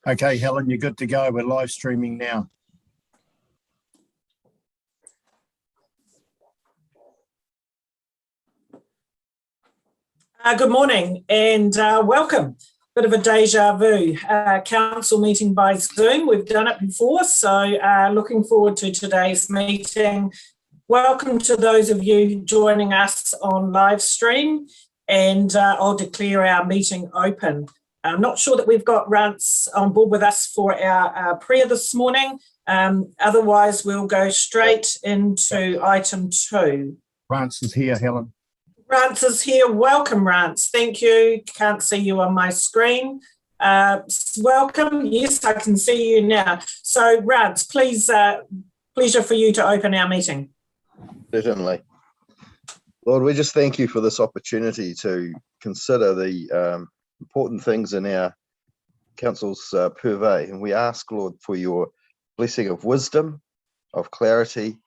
Okay, Helen, you're good to go. We're live streaming now. Good morning and welcome. Bit of a deja vu. Council meeting by Zoom. We've done it before, so looking forward to today's meeting. Welcome to those of you joining us on live stream, and I'll declare our meeting open. I'm not sure that we've got Rance on board with us for our prayer this morning. Otherwise, we'll go straight into item 2. Rance is here, Helen. Rance is here. Welcome, Rance. Thank you. Can't see you on my screen. Welcome. Yes, I can see you now. So, Rance, please, pleasure for you to open our meeting. Certainly. Lord, we just thank you for this opportunity to consider the important things in our council's purvey. And we ask, Lord, for your blessing of wisdom, of clarity,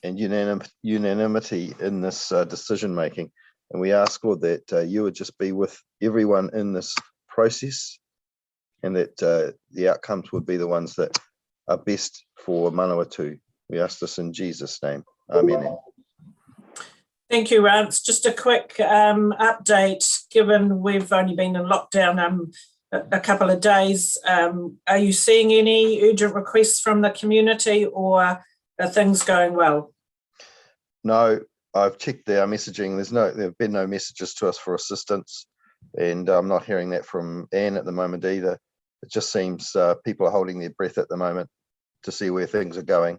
and unanimity in this decision making. And we ask, Lord, that you would just be with everyone in this process, and that the outcomes would be the ones that are best for Manawatu. We ask this in Jesus' name. Amen. Thank you, Rance. Just a quick update, given we've only been in lockdown a couple of days. Are you seeing any urgent requests from the community, or are things going well? No, I've checked our messaging. There have been no messages to us for assistance, and I'm not hearing that from Anne at the moment either. It just seems people are holding their breath at the moment to see where things are going.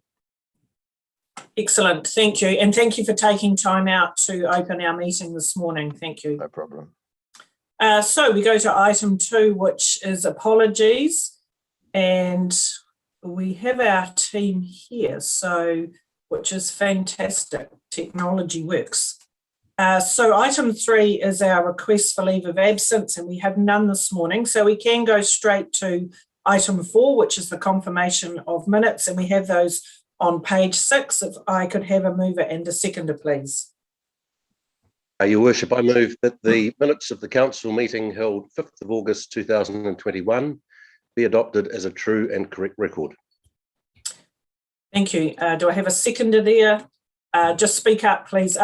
Excellent, thank you. And thank you for taking time out to open our meeting this morning. Thank you. No problem. So we go to item 2, which is apologies. And we have our team here, which is fantastic. Technology works. So item 3 is our request for leave of absence, and we have none this morning. So we can go straight to item 4, which is the confirmation of minutes, and we have those on page 6. If I could have a mover and a seconder, please. Your Worship, I move that the minutes of the council meeting held 5th of August 2021 be adopted as a true and correct record. Thank you. Do I have a seconder there? Just speak up, please.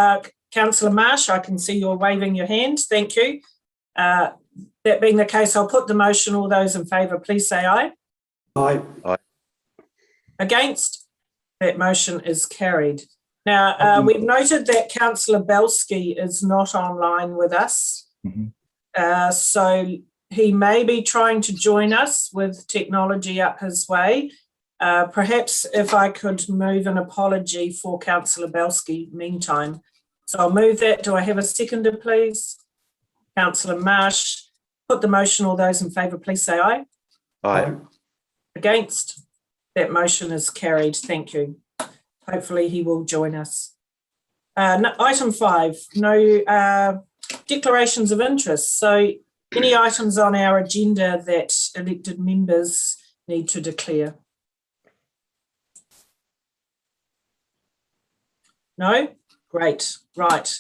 Councillor Marsh, I can see you're waving your hand. Thank you. That being the case, I'll put the motion. All those in favour, please say aye. Aye. Aye. Against? That motion is carried. Now, we've noted that Councillor Belsky is not online with us. So he may be trying to join us with technology up his way. Perhaps if I could move an apology for Councillor Belsky meantime. So I'll move that. Do I have a seconder, please? Councillor Marsh, put the motion. All those in favour, please say aye. Aye. Against? That motion is carried. Thank you. Hopefully he will join us. Item 5, no declarations of interest. So any items on our agenda that elected members need to declare? No? Great. Right.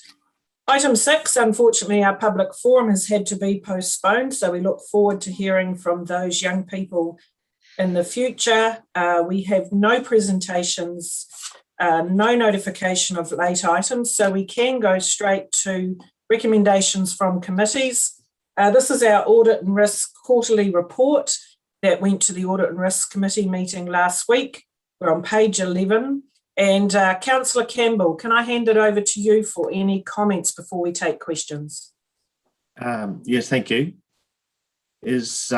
Item 6, unfortunately, our public forum has had to be postponed, so we look forward to hearing from those young people in the future. We have no presentations, no notification of late items, so we can go straight to recommendations from committees. This is our Audit and Risk quarterly report that went to the Audit and Risk Committee meeting last week. We're on page 11. And Councillor Campbell, can I hand it over to you for any comments before we take questions? Yes, thank you. Is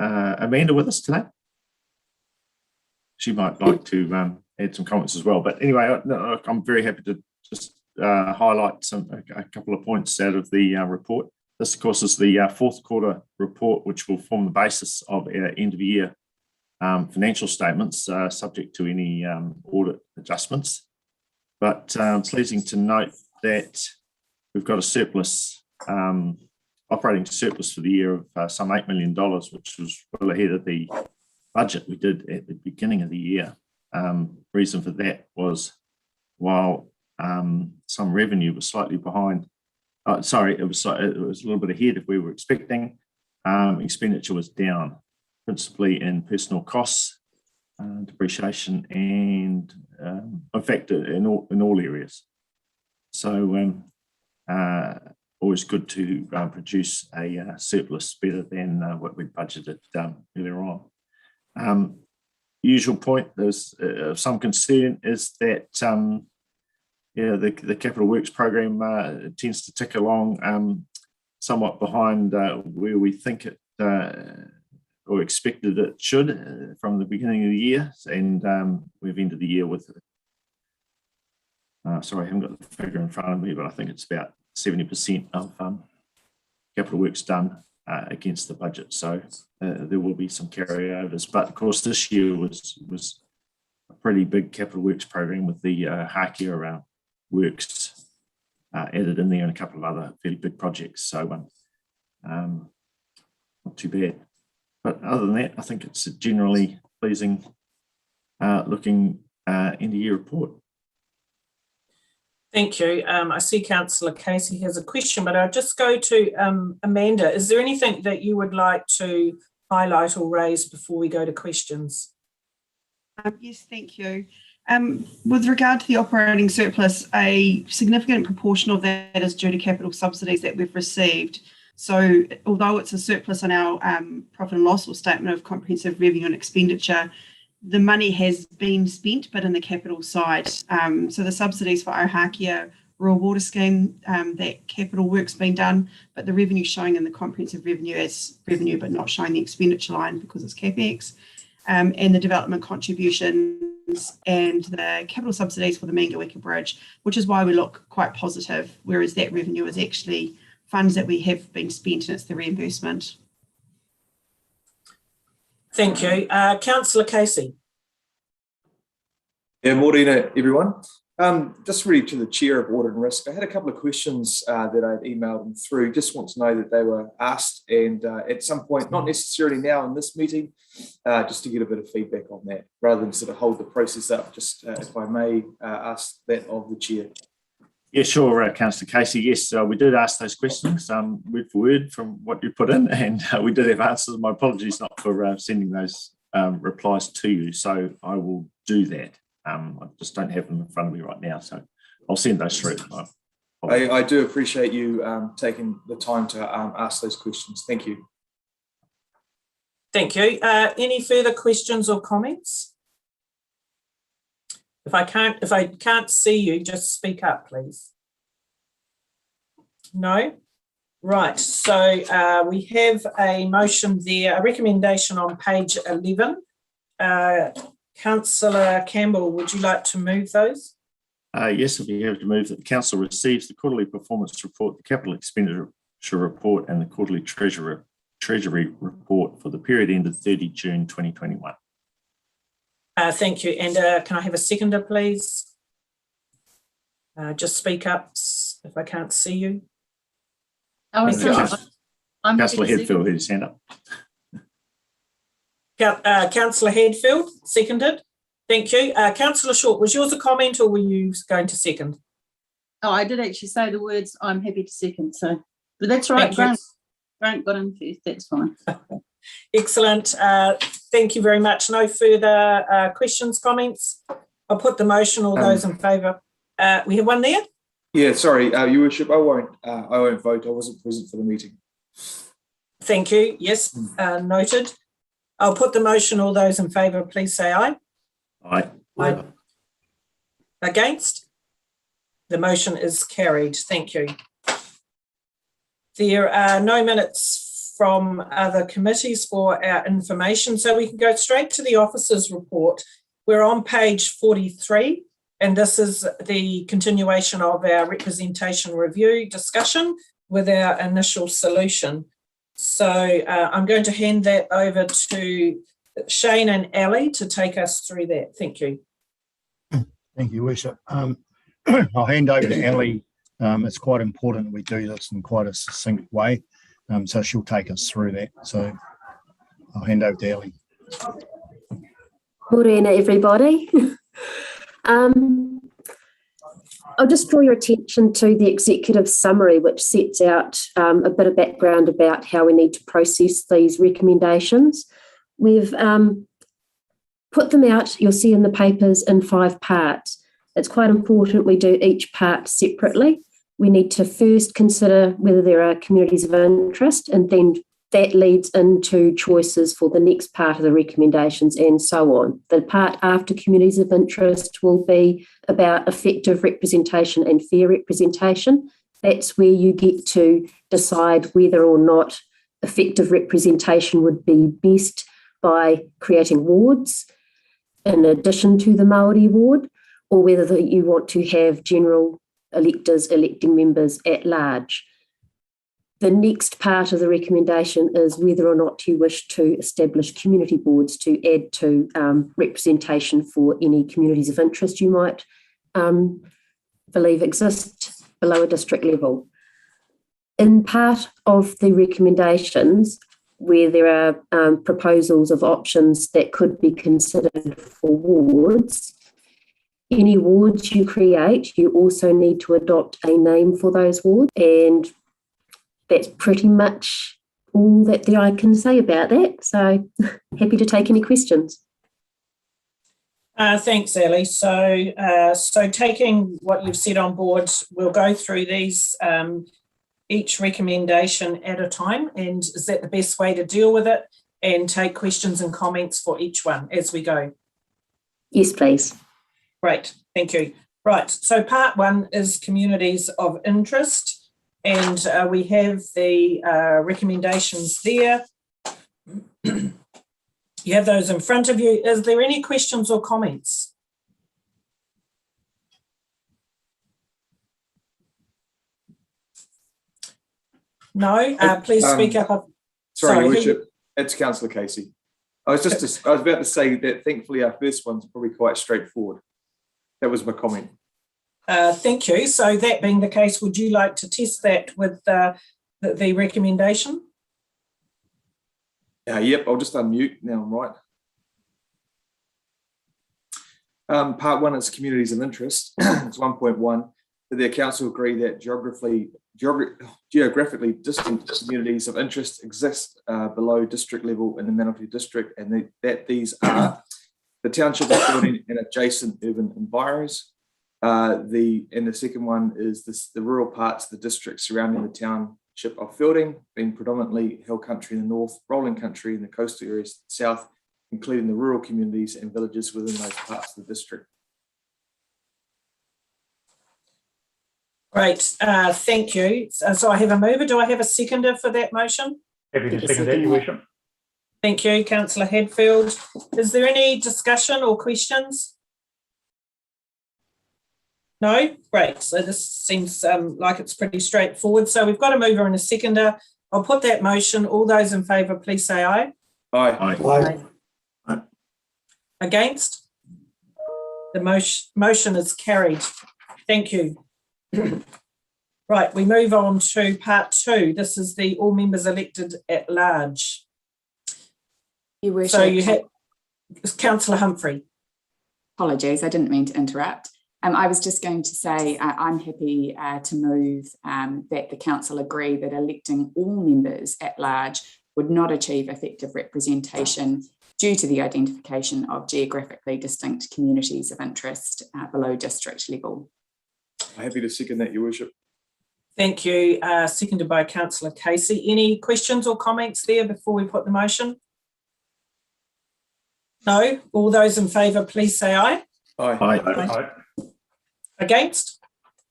Amanda with us today? She might like to add some comments as well. But anyway, I'm very happy to just highlight a couple of points out of the report. This, of course, is the fourth quarter report, which will form the basis of our end of year financial statements, subject to any audit adjustments. But pleasing to note that we've got a surplus, operating surplus for the year of some $8 million, which was well ahead of the budget we did at the beginning of the year. Reason for that was while some revenue was slightly behind, it was a little bit ahead of where we were expecting. expenditure was down, principally in personal costs, depreciation, and in fact, in all areas. So always good to produce a surplus better than what we budgeted earlier on. Usual point, there's some concern is that the capital works program tends to tick along somewhat behind where we think it or expected it should from the beginning of the year, and we've ended the year with sorry, I haven't got the figure in front of me, but I think it's about 70% of capital works done against the budget. So there will be some carryovers, but of course this year was a pretty big capital works program with the Hākia works added in there and a couple of other fairly big projects. So not too bad. But other than that, I think it's a generally pleasing looking end of year report. Thank you. I see Councillor Casey has a question, but I'll just go to Amanda. Is there anything that you would like to highlight or raise before we go to questions? Yes, thank you. With regard to the operating surplus, a significant proportion of that is due to capital subsidies that we've received. So although it's a surplus on our profit and loss or statement of comprehensive revenue and expenditure, the money has been spent, but in the capital side. So the subsidies for Ohākia Rural Water Scheme, that capital work's been done, but the revenue showing in the comprehensive revenue as revenue, but not showing the expenditure line because it's CapEx, and the development contributions and the capital subsidies for the Mangaweka Bridge, which is why we look quite positive, whereas that revenue is actually funds that we have been spent and it's the reimbursement. Thank you. Councillor Casey. Yeah, morena, everyone. Just really to the Chair of Audit and Risk, I had a couple of questions that I'd emailed them through. Just want to know that they were asked, and at some point, not necessarily now in this meeting, just to get a bit of feedback on that, rather than sort of hold the process up, just if I may ask that of the Chair. Yeah, sure, Councillor Casey. Yes, we did ask those questions word for word from what you put in, and we did have answers. My apologies not for sending those replies to you, so I will do that. I just don't have them in front of me right now, so I'll send those through. I do appreciate you taking the time to ask those questions. Thank you. Thank you. Any further questions or comments? If I can't see you, just speak up, please. No? Right, so we have a motion there, a recommendation on page 11. Councillor Campbell, would you like to move those? Yes, I'll be able to move that the Council receives the quarterly performance report, the capital expenditure report, and the quarterly treasury report for the period ended 30 June 2021. Thank you. And can I have a seconder, please? Just speak up if I can't see you. Councillor Headfield had his hand up. Councillor Headfield, seconded. Thank you. Councillor Short, was yours a comment or were you going to second? Oh, I did actually say the words, I'm happy to second. So, but that's right. Grant got in first. That's fine. Excellent. Thank you very much. No further questions, comments. I'll put the motion. All those in favour. We have one there. Yeah, sorry, Your Worship. I won't vote. I wasn't present for the meeting. Thank you. Yes, noted. I'll put the motion. All those in favour, please say aye. Aye. Aye. Against? The motion is carried. Thank you. There are no minutes from other committees for our information, so we can go straight to the officers' report. We're on page 43, and this is the continuation of our representation review discussion with our initial solution. So I'm going to hand that over to Shane and Ali to take us through that. Thank you. Thank you, Worship. I'll hand over to Ali. It's quite important that we do this in quite a succinct way, so she'll take us through that. So I'll hand over to Ali. Morena, everybody. I'll just draw your attention to the executive summary, which sets out a bit of background about how we need to process these recommendations. We've put them out, you'll see in the papers, in 5 parts. It's quite important we do each part separately. We need to first consider whether there are communities of interest, and then that leads into choices for the next part of the recommendations and so on. The part after communities of interest will be about effective representation and fair representation. That's where you get to decide whether or not effective representation would be best by creating wards in addition to the Māori ward, or whether you want to have general electors electing members at large. The next part of the recommendation is whether or not you wish to establish community boards to add to representation for any communities of interest you might believe exist below a district level. In part of the recommendations, where there are proposals of options that could be considered for wards, any wards you create, you also need to adopt a name for those wards, and that's pretty much all that I can say about that. So happy to take any questions. Thanks, Ellie. So taking what you've said on board, we'll go through these each recommendation at a time. And is that the best way to deal with it? And take questions and comments for each one as we go? Yes, please. Great, thank you. Right, so part 1 is communities of interest. And we have the recommendations there. You have those in front of you. Is there any questions or comments? No, please speak up. Sorry, Your Worship, it's Councillor Casey. I was about to say that thankfully our first one's probably quite straightforward. That was my comment. Thank you. So that being the case, would you like to test that with the recommendation? Yep, I'll just unmute now. I'm right. Part 1 is communities of interest. It's 1.1. The council agree that geographically distant communities of interest exist below district level in the Manawatu district, and that these are the township of Fielding and adjacent urban environs. The second one is the rural parts of the district surrounding the township of Fielding, being predominantly hill country in the north, rolling country in the coastal areas to the south, including the rural communities and villages within those parts of the district. Great, thank you. So I have a mover. Do I have a seconder for that motion? Happy to second that, Your Worship. Thank you, Councillor Hadfield. Is there any discussion or questions? No? Great. So this seems like it's pretty straightforward. So we've got a mover and a seconder. I'll put that motion. All those in favour, please say aye. Aye. Aye. Against? The motion is carried. Thank you. Right, we move on to part 2. This is the all members elected at large. Your Worship. So you have Councillor Humphrey. Apologies, I didn't mean to interrupt. I was just going to say I'm happy to move that the council agree that electing all members at large would not achieve effective representation due to the identification of geographically distinct communities of interest below district level. I'm happy to second that, Your Worship. Thank you. Seconded by Councillor Casey. Any questions or comments there before we put the motion? No? All those in favour, please say aye. Aye. Against?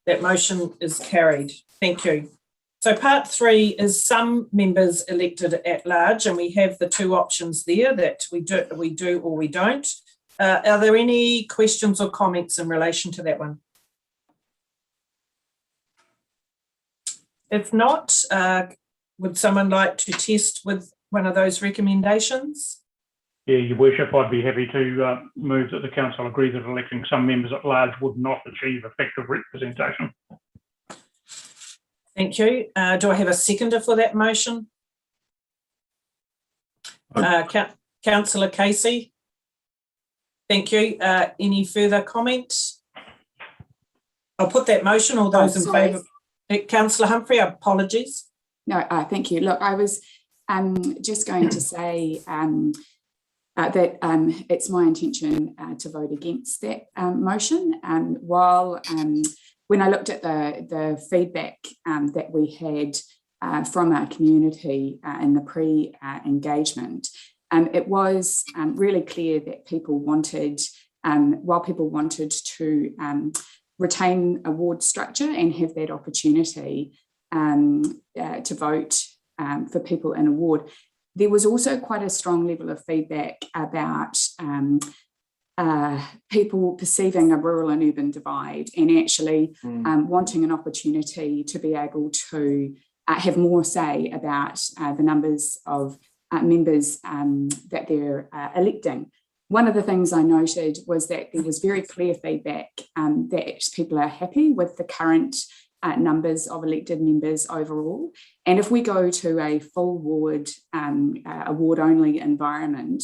That motion is carried. Thank you. So part 3 is some members elected at large, and we have the 2 options there that we do or we don't. Are there any questions or comments in relation to that one? If not, would someone like to test with one of those recommendations? Yeah, Your Worship, I'd be happy to move that the council agree that electing some members at large would not achieve effective representation. Thank you. Do I have a seconder for that motion? Councillor Casey. Thank you. Any further comments? I'll put that motion. All those in sorry. favour. Councillor Humphrey, apologies. No, thank you. Look, I was just going to say that it's my intention to vote against that motion. While when I looked at the feedback that we had from our community in the pre-engagement, it was really clear that people wanted, while people wanted to retain a ward structure and have that opportunity to vote for people in a ward, there was also quite a strong level of feedback about people perceiving a rural and urban divide and actually wanting an opportunity to be able to have more say about the numbers of members that they're electing. One of the things I noted was that there was very clear feedback that people are happy with the current numbers of elected members overall. And if we go to a full ward, a ward-only environment,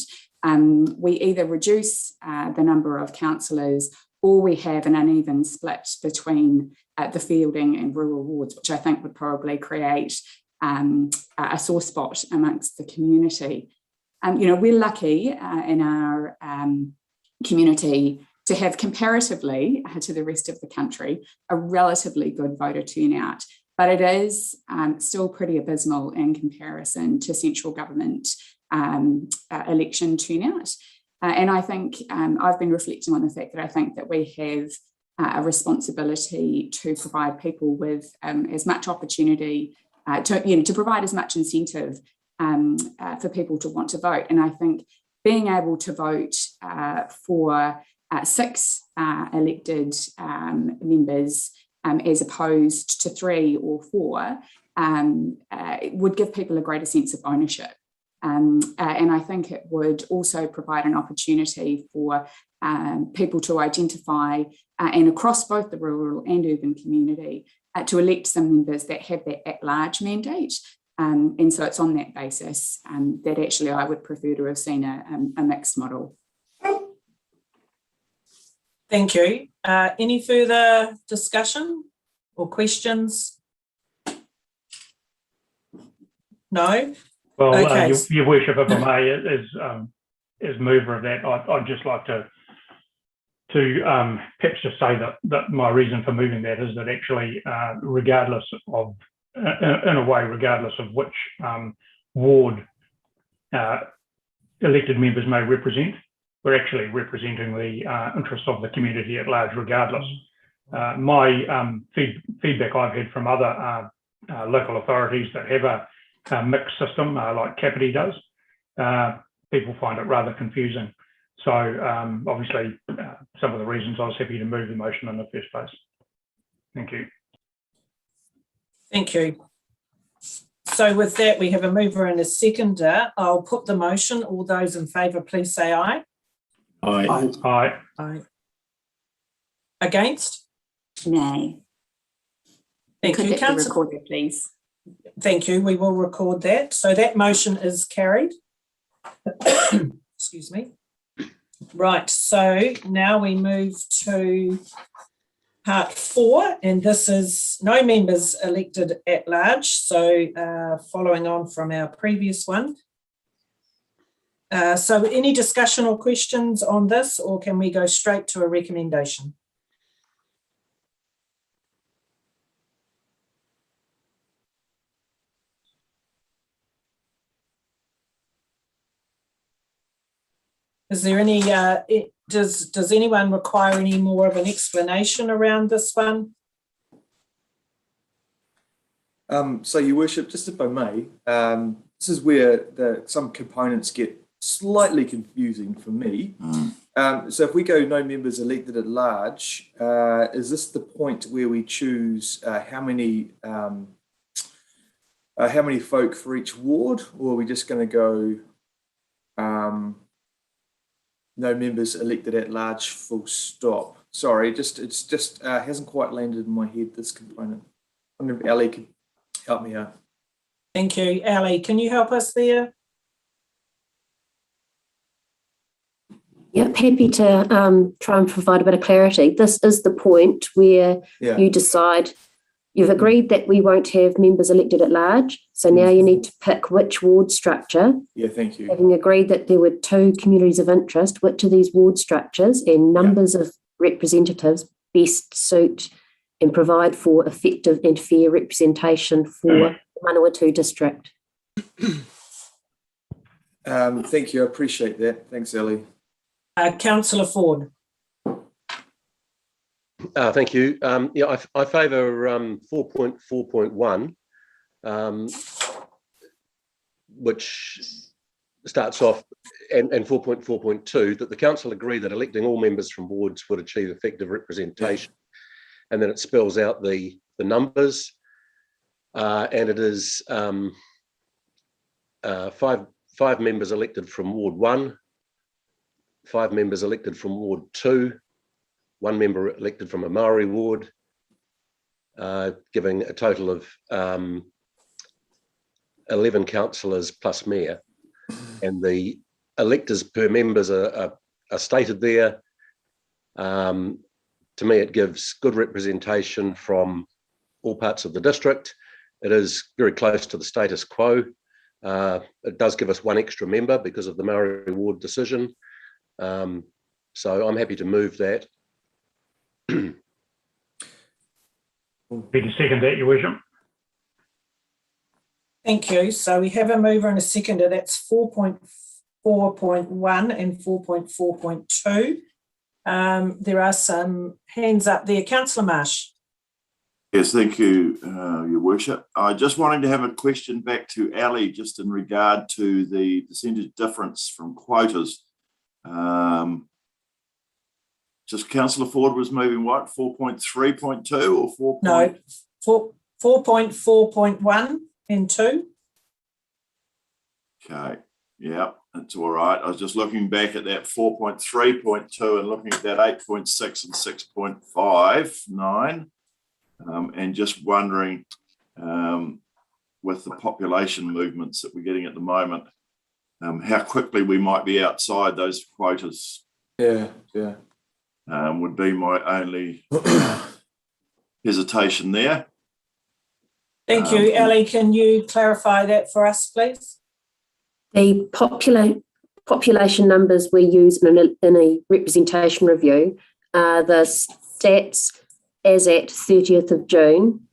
we either reduce the number of councillors or we have an uneven split between the fielding and rural wards, which I think would probably create a sore spot amongst the community. We're lucky in our community to have, comparatively to the rest of the country, a relatively good voter turnout, but it is still pretty abysmal in comparison to central government election turnout. And I think I've been reflecting on the fact that I think that we have a responsibility to provide people with as much opportunity, to provide as much incentive for people to want to vote. And I think being able to vote for 6 elected members as opposed to 3 or 4 would give people a greater sense of ownership. And I think it would also provide an opportunity for people to identify and across both the rural and urban community to elect some members that have that at-large mandate. And so it's on that basis that actually I would prefer to have seen a mixed model. Thank you. Any further discussion or questions? No? Well, Okay. Your Worship, if I may, as mover of that, I'd just like to perhaps just say that my reason for moving that is that actually, regardless of which ward elected members may represent, we're actually representing the interests of the community at large regardless. My feedback I've had from other local authorities that have a mixed system like Kapiti does, people find it rather confusing. So obviously some of the reasons I was happy to move the motion in the first place. Thank you. Thank you. So with that, we have a mover and a seconder. I'll put the motion. All those in favour, please say aye. Aye. Aye. Aye. Against? Nay. Thank you, Councillor. Recorded, please. Thank you. We will record that. So that motion is carried. Excuse me. Right. So now we move to part 4, and this is no members elected at large. So following on from our previous one. So any discussion or questions on this, or can we go straight to a recommendation? Is there any, does anyone require any more of an explanation around this one? So, Your Worship, just if I may, this is where some components get slightly confusing for me. So if we go no members elected at large, is this the point where we choose how many folk for each ward, or are we just going to go no members elected at large, full stop? Sorry, it's just hasn't quite landed in my head, this component. I wonder if Ali could help me out. Thank you. Ali, can you help us there? Yep, happy to try and provide a bit of clarity. This is the point where you decide, you've agreed that we won't have members elected at large. So now you need to pick which ward structure. Yeah, thank you. Having agreed that there were 2 communities of interest, which of these ward structures and numbers of representatives best suit and provide for effective and fair representation for Manawatu district. Thank you. I appreciate that. Thanks, Ellie. Councillor Ford. Thank you. I favour 4.4.1, which starts off, and 4.4.2, that the council agree that electing all members from wards would achieve effective representation. And then it spells out the numbers, and it is 5 members elected from Ward 1, 5 members elected from Ward 2, 1 member elected from a Maori ward, giving a total of 11 councillors plus mayor. And the electors per members are stated there. To me, it gives good representation from all parts of the district. It is very close to the status quo. It does give us 1 extra member because of the Maori ward decision. So I'm happy to move that. Happy to second that, Your Worship. Thank you. So we have a mover and a seconder. That's 4.4.1 and 4.4.2. There are some hands up there. Councillor Marsh. Yes, thank you, Your Worship. I just wanted to have a question back to Ali, just in regard to the percentage difference from quotas. Just Councillor Ford was moving what, 4.3.2 or 4? No, 4.4.1 and 2. Okay, yeah, that's all right. I was just looking back at that 4.3.2 and looking at that 8.6 and 6.59, and just wondering, with the population movements that we're getting at the moment, how quickly we might be outside those quotas. Yeah. Would be my only hesitation there. Thank you. Ellie, can you clarify that for us, please? The population numbers we use in a representation review are the stats as at 30th of June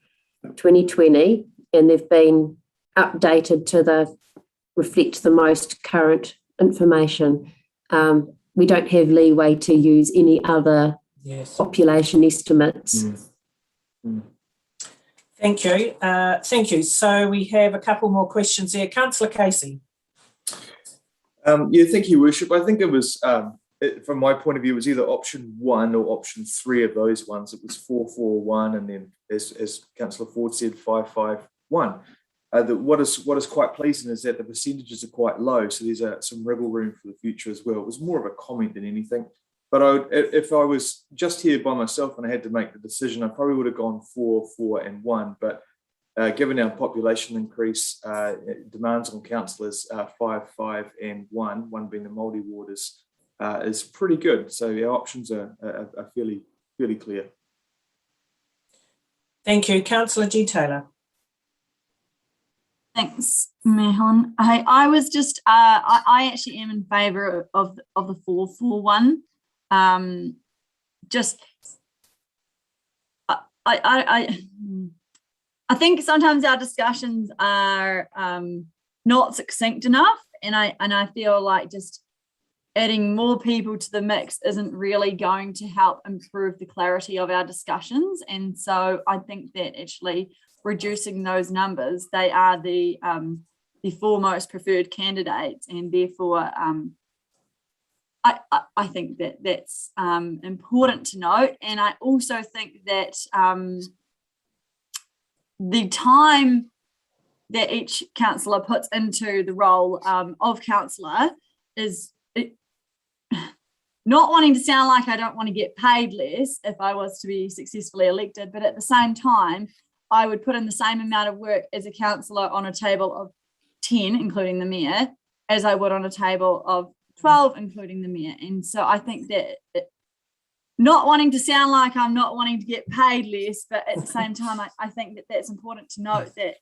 2020, and they've been updated to reflect the most current information. We don't have leeway to use any other population estimates. Thank you. Thank you. So we have a couple more questions here. Councillor Casey. Yeah, thank you, Worship. I think it was, from my point of view, it was either option 1 or option 3 of those ones. It was 441, and then, as Councillor Ford said, 551. What is quite pleasing is that the percentages are quite low, so there's some wriggle room for the future as well. It was more of a comment than anything. But if I was just here by myself and I had to make the decision, I probably would have gone 4, 4 and 1. But given our population increase, demands on councillors 5, 5 and 1, 1 being the Māori ward, is pretty good. So our options are fairly clear. Thank you. Councillor G. Taylor. Thanks, Mayor Helen. I was just, I actually am in favour of the 441. I think sometimes our discussions are not succinct enough, and I feel like just adding more people to the mix isn't really going to help improve the clarity of our discussions. And so I think that actually reducing those numbers, they are the foremost preferred candidates, and therefore I think that that's important to note. And I also think that the time that each councillor puts into the role of councillor is not wanting to sound like I don't want to get paid less if I was to be successfully elected, but at the same time, I would put in the same amount of work as a councillor on a table of 10, including the mayor, as I would on a table of 12, including the mayor. And so I think that not wanting to sound like I'm not wanting to get paid less, but at the same time, I think that that's important to note that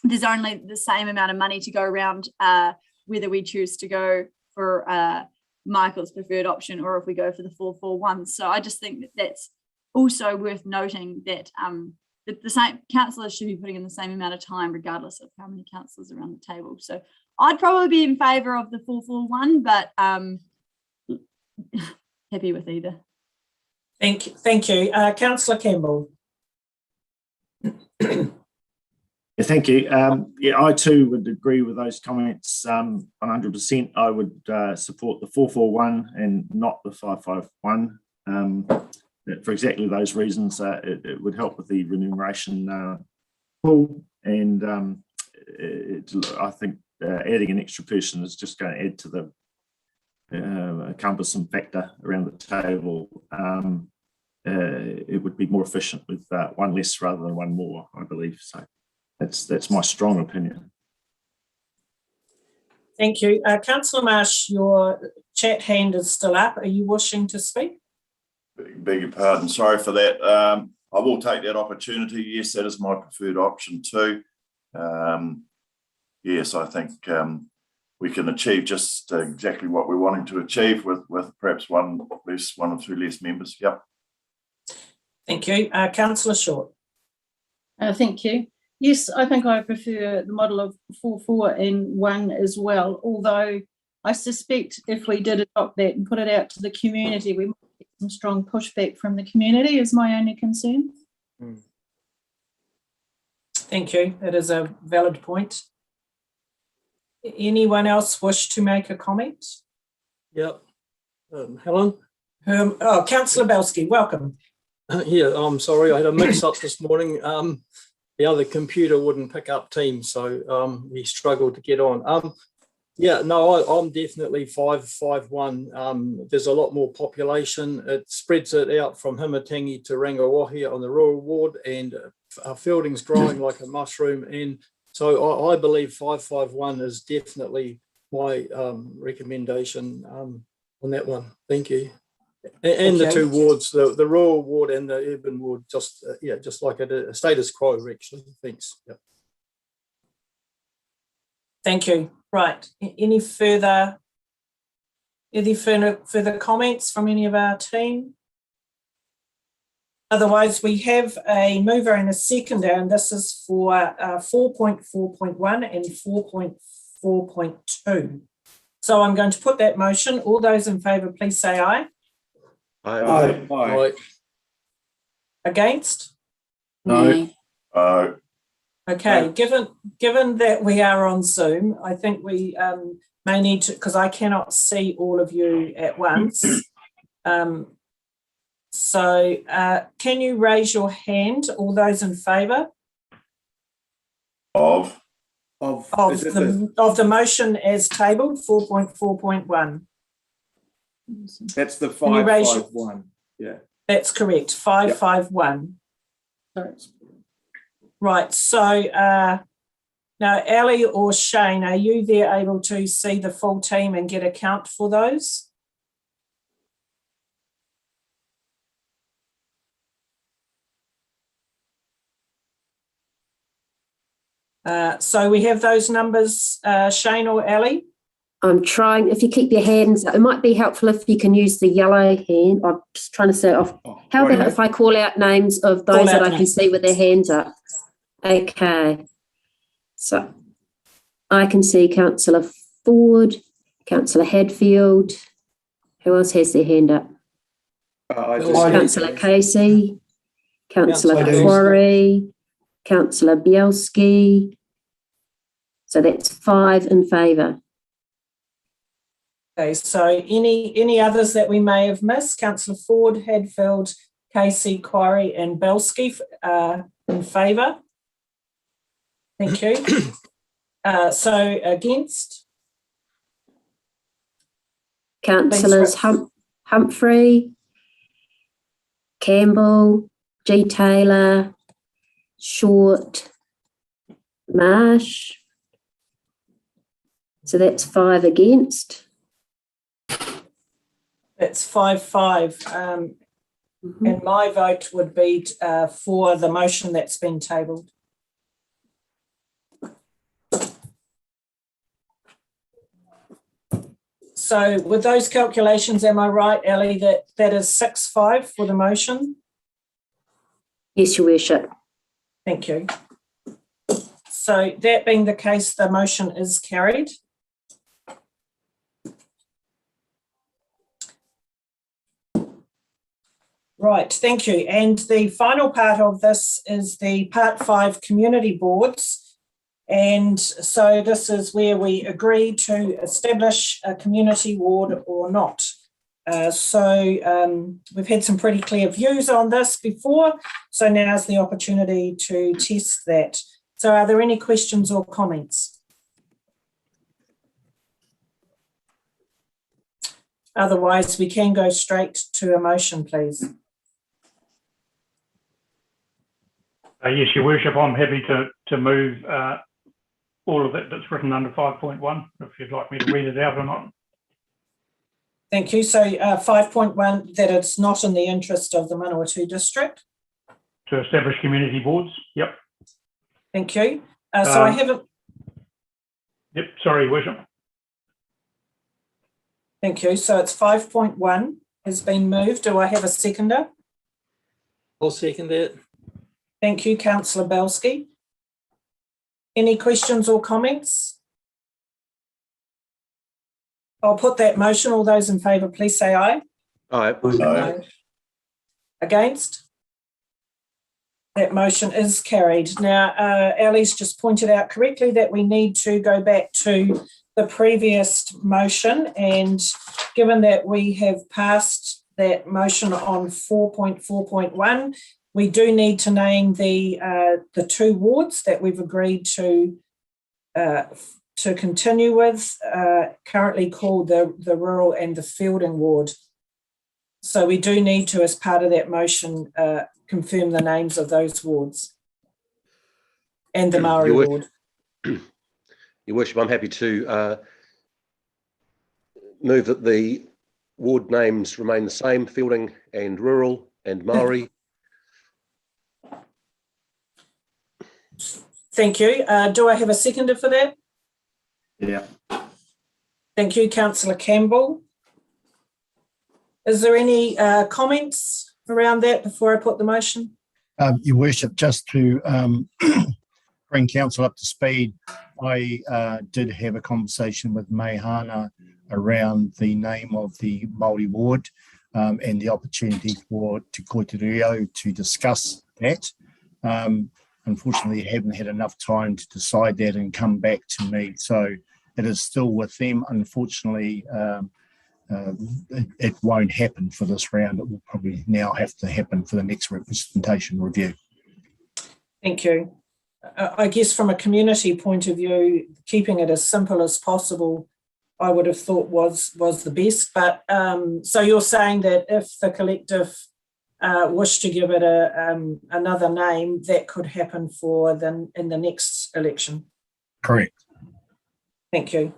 there's only the same amount of money to go around, whether we choose to go for Michael's preferred option or if we go for the 441. So I just think that that's also worth noting that the same councillors should be putting in the same amount of time regardless of how many councillors are around the table. So I'd probably be in favour of the 441, but happy with either. Thank you. Councillor Campbell. Yeah, thank you. Yeah, I too would agree with those comments 100%. I would support the 441 and not the 551 for exactly those reasons. It would help with the remuneration pool, and I think adding an extra person is just going to add to the cumbersome factor around the table. It would be more efficient with one less rather than one more, I believe. So that's my strong opinion. Thank you. Councillor Marsh, your chat hand is still up. Are you wishing to speak? Beg your pardon, sorry for that. I will take that opportunity. Yes, that is my preferred option too. Yes, I think we can achieve just exactly what we're wanting to achieve with perhaps one or two less members. Yep. Thank you. Councillor Short. Thank you. Yes, I think I prefer the model of 441 as well, although I suspect if we did adopt that and put it out to the community, we might get some strong pushback from the community, is my only concern. Thank you. That is a valid point. Anyone else wish to make a comment? Yep. Helen? Councillor Belsky, welcome. Yeah, I'm sorry, I had a mix-up this morning. The other computer wouldn't pick up Teams, so we struggled to get on. Yeah, no, I'm definitely 551. There's a lot more population. It spreads it out from Himatangi to Rangiwahi on the rural ward, and Fielding's growing like a mushroom. And so I believe 551 is definitely my recommendation on that one. Thank you. And okay. The two wards, the rural ward and the urban ward, just like a status quo, actually. Thanks. Yep. Thank you. Right. Any further comments from any of our team? Otherwise, we have a mover and a seconder, and this is for 4.4.1 and 4.4.2. So I'm going to put that motion. All those in favour, please say aye. Aye. Aye. Against? No. Okay, given that we are on Zoom, I think we may need to, because I cannot see all of you at once. So can you raise your hand, all those in favour? Of the motion as tabled, 4.4.1. That's the 551. Yeah. That's correct, 551. Sorry. Right, so now Ali or Shane, are you there able to see the full team and get a count for those? So we have those numbers, Shane or Ali? I'm trying, if you keep your hands up, it might be helpful if you can use the yellow hand. I'm just trying to say off. How about if I call out names of those that I can see with their hands up? Okay. So I can see Councillor Ford, Councillor Hadfield. Who else has their hand up? Councillor Casey, Councillor Quarry, Councillor Bielski. So that's 5 in favour. Okay, so any others that we may have missed? Councillor Ford, Hadfield, Casey, Quarry and Bielski in favour. Thank you. So against? Councillors Humphrey, Campbell, G. Taylor, Short, Marsh. So that's 5 against. That's 5-5. And my vote would be for the motion that's been tabled. So with those calculations, am I right, Ellie, that is 6-5 for the motion? Yes, Your Worship. Thank you. So that being the case, the motion is carried. Right, thank you. And the final part of this is the Part 5 community boards. And so this is where we agree to establish a community ward or not. We've had some pretty clear views on this before, so now's the opportunity to test that. So are there any questions or comments? Otherwise, we can go straight to a motion, please. Yes, Your Worship, I'm happy to move all of it that's written under 5.1, if you'd like me to read it out or not. Thank you. So 5.1, that it's not in the interest of the Manawatu district. To establish community boards, yep. Thank you. So I haven't... Yep, sorry, Your Worship. Thank you. So it's 5.1 has been moved. Do I have a seconder? I'll second that. Thank you, Councillor Belsky. Any questions or comments? I'll put that motion. All those in favour, please say aye. Aye. Aye. Against? That motion is carried. Now, Ali's just pointed out correctly that we need to go back to the previous motion, and given that we have passed that motion on 4.4.1, we do need to name the two wards that we've agreed to continue with, currently called the rural and the Fielding ward. So we do need to, as part of that motion, confirm the names of those wards and the Maori ward. Your Worship, I'm happy to move that the ward names remain the same, Fielding and Rural and Maori. Thank you. Do I have a seconder for that? Yeah. Thank you, Councillor Campbell. Is there any comments around that before I put the motion? Your Worship, just to bring council up to speed, I did have a conversation with Mehana around the name of the Māori ward and the opportunity for Te Koitureo to discuss that. Unfortunately, I haven't had enough time to decide that and come back to me. So it is still with them. Unfortunately, it won't happen for this round. It will probably now have to happen for the next representation review. Thank you. I guess from a community point of view, keeping it as simple as possible, I would have thought was the best. But so you're saying that if the collective wish to give it another name, that could happen in the next election? Correct. Thank you.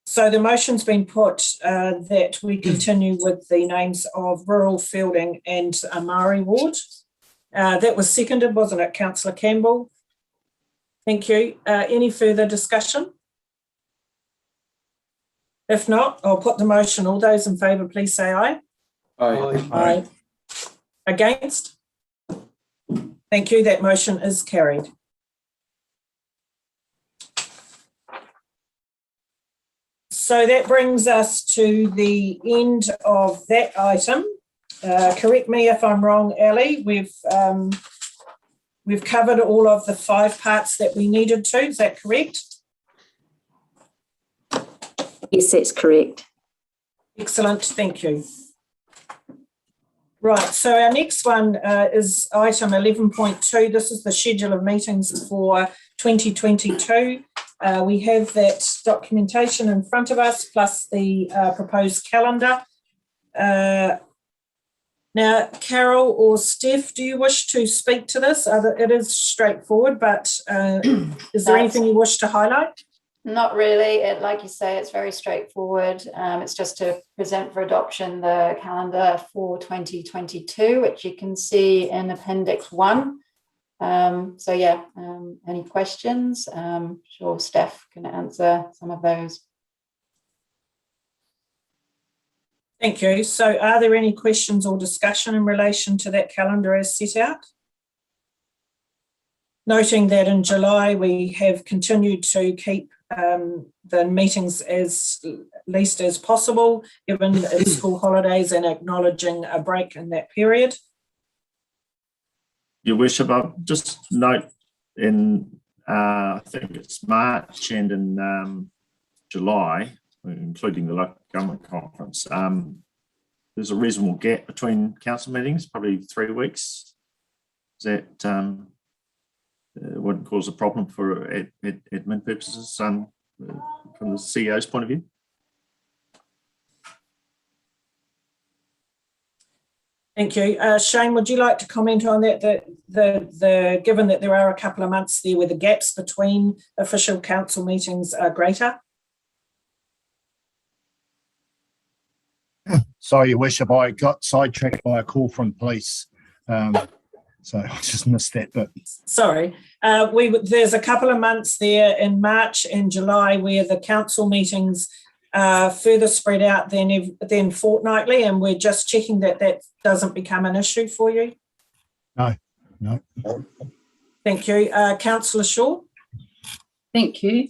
So the motion's been put that we continue with the names of Rural, Fielding and Maori ward. That was seconded, wasn't it, Councillor Campbell? Thank you. Any further discussion? If not, I'll put the motion. All those in favour, please say aye. Aye. Aye. Against? Thank you. That motion is carried. So that brings us to the end of that item. Correct me if I'm wrong, Ali. We've covered all of the 5 parts that we needed to. Is that correct? Yes, that's correct. Excellent. Thank you. Right. So our next one is item 11.2. This is the schedule of meetings for 2022. We have that documentation in front of us, plus the proposed calendar. Now, Carol or Steph, do you wish to speak to this? It is straightforward, but is there anything you wish to highlight? Not really. Like you say, it's very straightforward. It's just to present for adoption the calendar for 2022, which you can see in Appendix 1. So yeah, any questions? Sure, Steph can answer some of those. Thank you. So are there any questions or discussion in relation to that calendar as set out? Noting that in July we have continued to keep the meetings as least as possible, given it's school holidays, and acknowledging a break in that period. Your worship, I'll just note in, I think it's March and in July, including the local government conference, there's a reasonable gap between council meetings, probably 3 weeks. Is that wouldn't cause a problem for admin purposes from the CEO's point of view? Thank you. Shane, would you like to comment on that? Given that there are a couple of months there where the gaps between official council meetings are greater? Sorry, Your Worship, I got sidetracked by a call from police. So I just missed that bit. Sorry. There's a couple of months there in March and July where the council meetings are further spread out than fortnightly, and we're just checking that that doesn't become an issue for you. No. Thank you. Councillor Shaw. Thank you.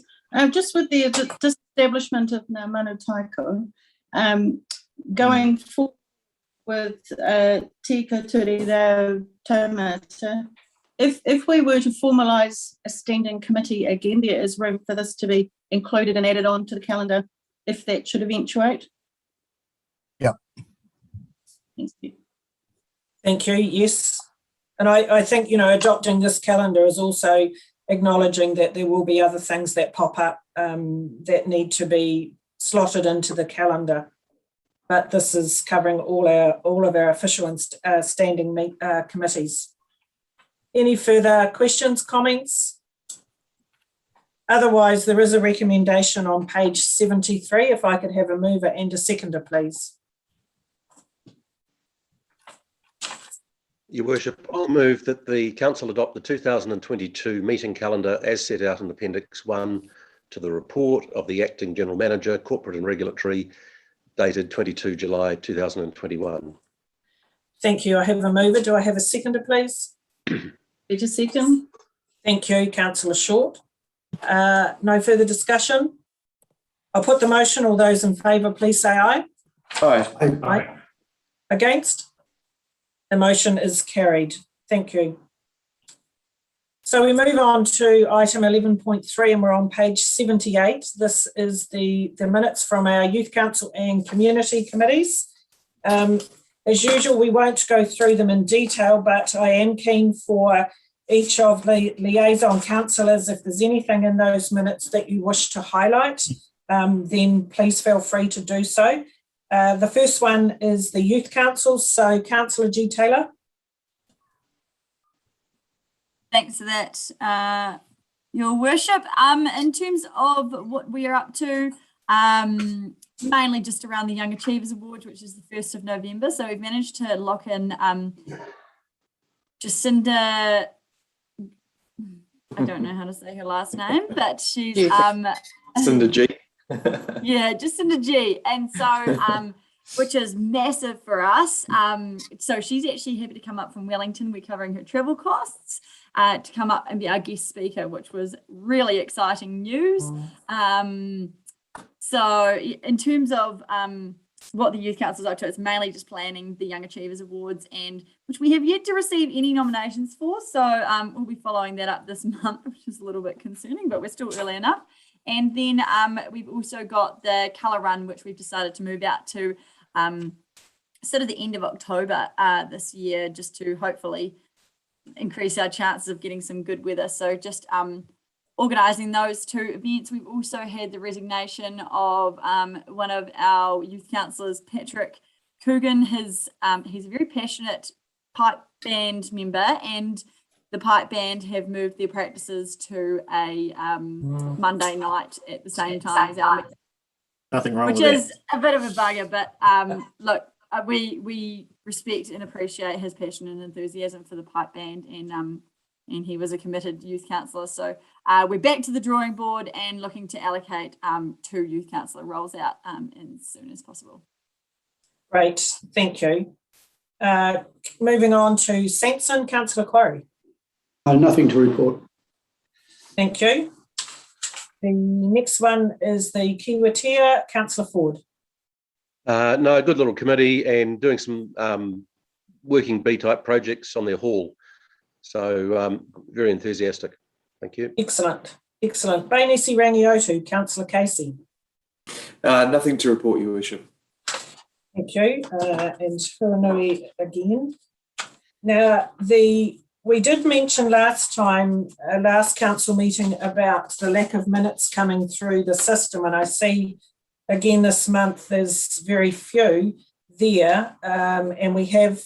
Just with the disestablishment of Ngā Manu Taiko, going forward with Tika Turi Reo Taumata, if we were to formalise a standing committee again, there is room for this to be included and added on to the calendar if that should eventuate? Yeah. Thank you. Thank you. Yes. And I think, adopting this calendar is also acknowledging that there will be other things that pop up that need to be slotted into the calendar. But this is covering all of our official and standing committees. Any further questions, comments? Otherwise, there is a recommendation on page 73. If I could have a mover and a seconder, please. Your Worship, I'll move that the Council adopt the 2022 meeting calendar as set out in Appendix 1 to the report of the Acting General Manager, Corporate and Regulatory, dated 22 July 2021. Thank you. I have a mover. Do I have a seconder, please? Peter second. Thank you, Councillor Short. No further discussion. I'll put the motion. All those in favour, please say aye. Aye. Aye. Against? The motion is carried. Thank you. So we move on to item 11.3 and we're on page 78. This is the minutes from our Youth Council and Community Committees. As usual, we won't go through them in detail, but I am keen for each of the liaison councillors, if there's anything in those minutes that you wish to highlight, then please feel free to do so. The first one is the Youth Council. So Councillor G. Taylor. Thanks for that, Your Worship. In terms of what we are up to, mainly just around the Young Achievers Awards, which is the 1st of November. So we've managed to lock in Jacinda, I don't know how to say her last name, but she's Jacinda G. Yeah, Jacinda G. And so which is massive for us. So she's actually happy to come up from Wellington. We're covering her travel costs to come up and be our guest speaker, which was really exciting news. So in terms of what the Youth Council is up to, it's mainly just planning the Young Achievers Awards, and which we have yet to receive any nominations for. So we'll be following that up this month, which is a little bit concerning, but we're still early enough. And then we've also got the colour run, which we've decided to move out to sort of the end of October this year, just to hopefully increase our chances of getting some good weather. So just organising those two events. We've also had the resignation of one of our youth councillors, Patrick Coogan. He's a very passionate pipe band member, and the pipe band have moved their practices to a Monday night at the same time as our meeting. Nothing wrong Which with is a bit of a bugger, but look, we respect and appreciate his passion and enthusiasm for the pipe band, and he was a committed youth councillor. So we're back to the drawing board and looking to allocate 2 youth councillor roles out as soon as possible. Great, thank you. Moving on to Sanson, Councillor Quarry. Nothing to report. Thank you. The next one is the Kiwatia, Councillor Ford. No, good little committee and doing some working B-type projects on their hall. So very enthusiastic. Thank you. Excellent, excellent. Bainisi Rangiotu, Councillor Casey. Nothing to report, Your Worship. Thank you. And Huanui again. Now, we did mention last time, last council meeting, about the lack of minutes coming through the system, and I see again this month there's very few there, and we have,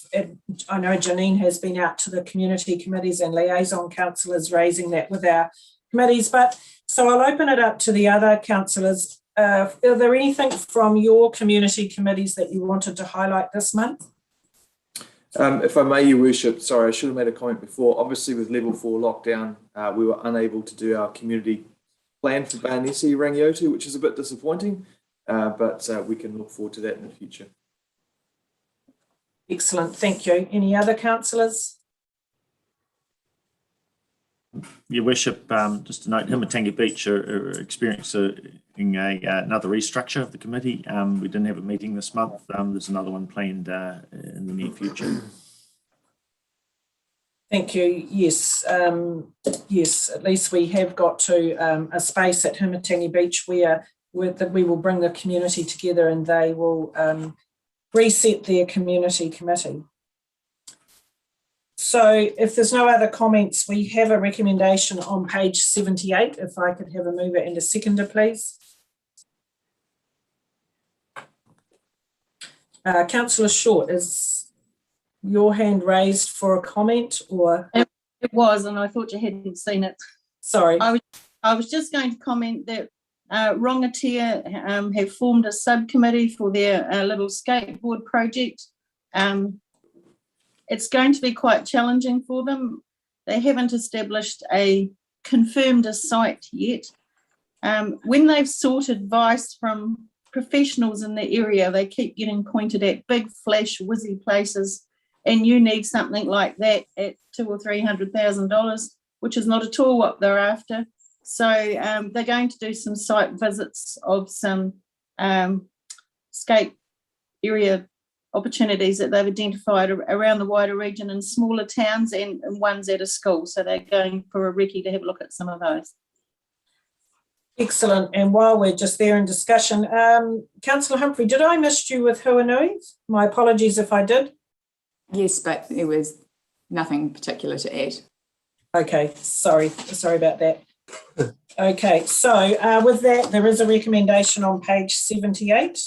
I know Janine has been out to the community committees and liaison councillors raising that with our committees, but so I'll open it up to the other councillors. Are there anything from your community committees that you wanted to highlight this month? If I may, Your Worship, sorry, I should have made a comment before. Obviously, with level 4 lockdown, we were unable to do our community plan for Bainisi Rangiotu, which is a bit disappointing, but we can look forward to that in the future. Excellent, thank you. Any other councillors? Your Worship, just to note, Humatangi Beach are experiencing another restructure of the committee. We didn't have a meeting this month. There's another one planned in the near future. Thank you. Yes, yes. At least we have got to a space at Humatangi Beach where we will bring the community together and they will reset their community committee. So if there's no other comments, we have a recommendation on page 78. If I could have a mover and a seconder, please. Councillor Short, is your hand raised for a comment or? It was, and I thought you hadn't seen it. Sorry. I was just going to comment that Rongatia have formed a subcommittee for their little skateboard project. It's going to be quite challenging for them. They haven't established confirmed a site yet. When they've sought advice from professionals in the area, they keep getting pointed at big flash whizzy places, and you need something like that at $200,000 or $300,000, which is not at all what they're after. So they're going to do some site visits of some skate area opportunities that they've identified around the wider region in smaller towns and ones at a school. So they're going for a recce to have a look at some of those. Excellent. And while we're just there in discussion, Councillor Humphrey, did I miss you with Huanui? My apologies if I did. Yes, but there was nothing particular to add. Okay, sorry about that. Okay, so with that, there is a recommendation on page 78.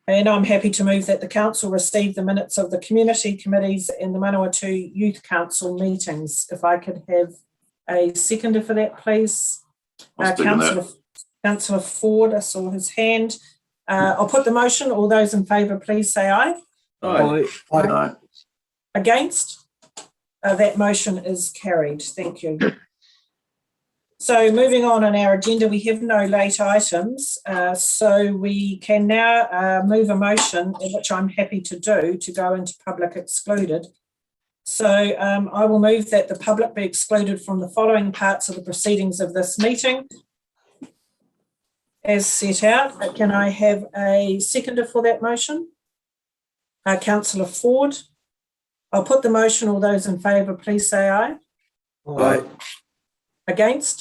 And I'm happy to move that the council receive the minutes of the community committees and the Manawatu Youth Council meetings. If I could have a seconder for that, please. Councillor Ford, I saw his hand. I'll put the motion. All those in favour, please say aye. Aye. Aye. Against? That motion is carried. Thank you. So moving on our agenda, we have no late items. So we can now move a motion, which I'm happy to do, to go into public excluded. So I will move that the public be excluded from the following parts of the proceedings of this meeting as set out. Can I have a seconder for that motion? Councillor Ford. I'll put the motion. All those in favour, please say aye. Aye. Against?